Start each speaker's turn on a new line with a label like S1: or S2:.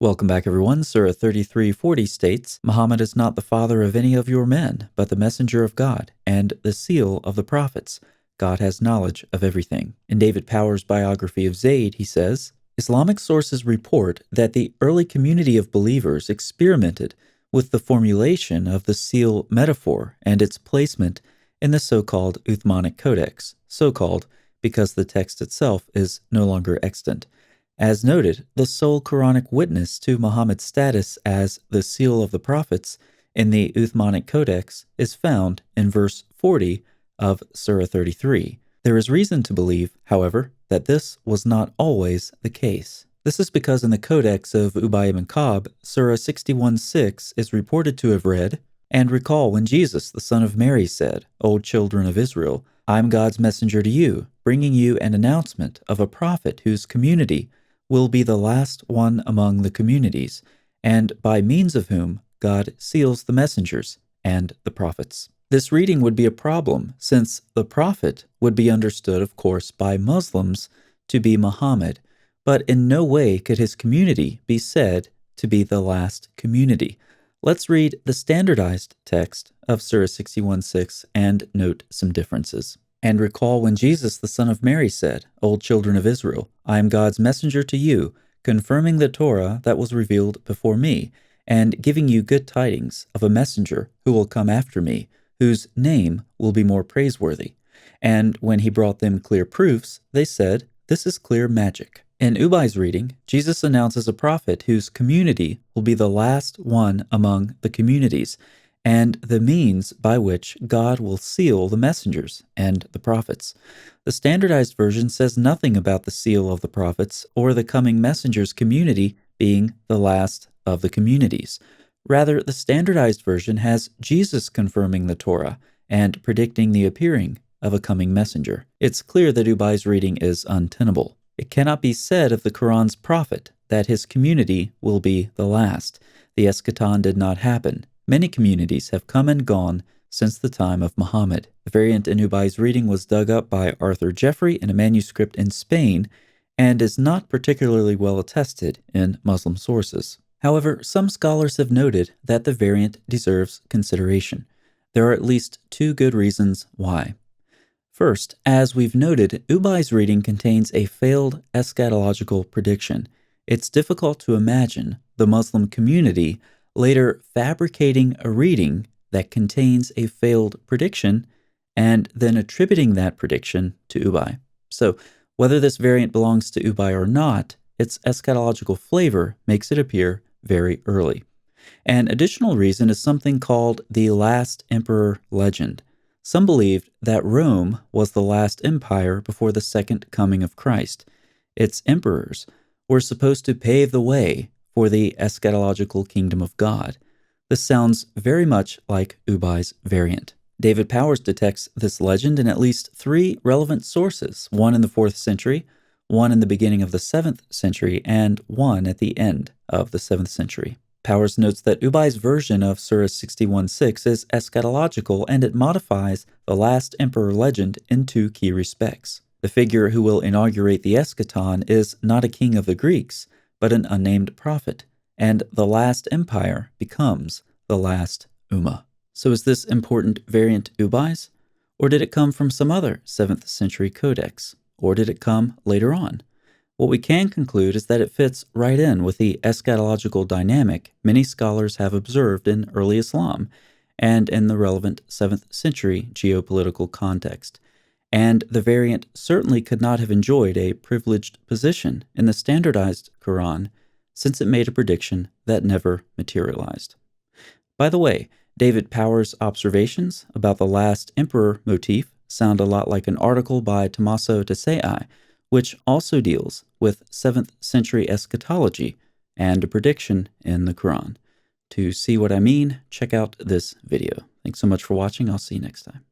S1: Welcome back, everyone. Surah 33:40 states, Muhammad is not the father of any of your men, but the messenger of God, and the seal of the prophets. God has knowledge of everything. In David Power's biography of Zayd, he says, Islamic sources report that the early community of believers experimented with the formulation of the seal metaphor and its placement in the so-called Uthmanic Codex, so-called because the text itself is no longer extant. As noted, the sole Quranic witness to Muhammad's status as the seal of the prophets in the Uthmanic Codex is found in verse 40 of Surah 33. There is reason to believe, however, that this was not always the case. This is because in the Codex of Ubayy ibn Ka'b, Surah 61:6 is reported to have read, "And recall when Jesus, the son of Mary, said, 'O children of Israel, I am God's messenger to you, bringing you an announcement of a prophet whose community will be the last one among the communities, and by means of whom God seals the messengers and the prophets.'" This reading would be a problem, since the prophet would be understood, of course, by Muslims to be Muhammad, but in no way could his community be said to be the last community. Let's read the standardized text of Surah 61:6 and note some differences. "And recall when Jesus, the son of Mary, said, 'O children of Israel, I am God's messenger to you, confirming the Torah that was revealed before me, and giving you good tidings of a messenger who will come after me, whose name will be more praiseworthy.' And when he brought them clear proofs, they said, 'This is clear magic.'" In Ubayy's reading, Jesus announces a prophet whose community will be the last one among the communities, and the means by which God will seal the messengers and the prophets. The standardized version says nothing about the seal of the prophets or the coming messengers community being the last of the communities. Rather, the standardized version has Jesus confirming the Torah and predicting the appearing of a coming messenger. It's clear that Ubayy's reading is untenable. It cannot be said of the Quran's prophet that his community will be the last. The eschaton did not happen. Many communities have come and gone since the time of Muhammad. The variant in Ubayy's reading was dug up by Arthur Jeffrey in a manuscript in Spain and is not particularly well attested in Muslim sources. However, some scholars have noted that the variant deserves consideration. There are at least two good reasons why. First, as we've noted, Ubayy's reading contains a failed eschatological prediction. It's difficult to imagine the Muslim community later fabricating a reading that contains a failed prediction and then attributing that prediction to Ubayy. So, whether this variant belongs to Ubayy or not, its eschatological flavor makes it appear very early. An additional reason is something called the Last Emperor legend. Some believed that Rome was the last empire before the second coming of Christ. Its emperors were supposed to pave the way for the eschatological kingdom of God. This sounds very much like Ubayy's variant. David Powers detects this legend in at least three relevant sources, one in the 4th century, one in the beginning of the 7th century, and one at the end of the 7th century. Powers notes that Ubayy's version of Surah 61:6 is eschatological, and it modifies the last emperor legend in two key respects. The figure who will inaugurate the eschaton is not a king of the Greeks, but an unnamed prophet, and the last empire becomes the last Ummah. So is this important variant Ubayy's? Or did it come from some other 7th century codex? Or did it come later on? What we can conclude is that it fits right in with the eschatological dynamic many scholars have observed in early Islam and in the relevant 7th century geopolitical context. And the variant certainly could not have enjoyed a privileged position in the standardized Quran, since it made a prediction that never materialized. By the way, David Powers' observations about the last emperor motif sound a lot like an article by Tommaso Tassai, which also deals with 7th century eschatology and a prediction in the Quran. To see what I mean, check out this video. Thanks so much for watching. I'll see you next time.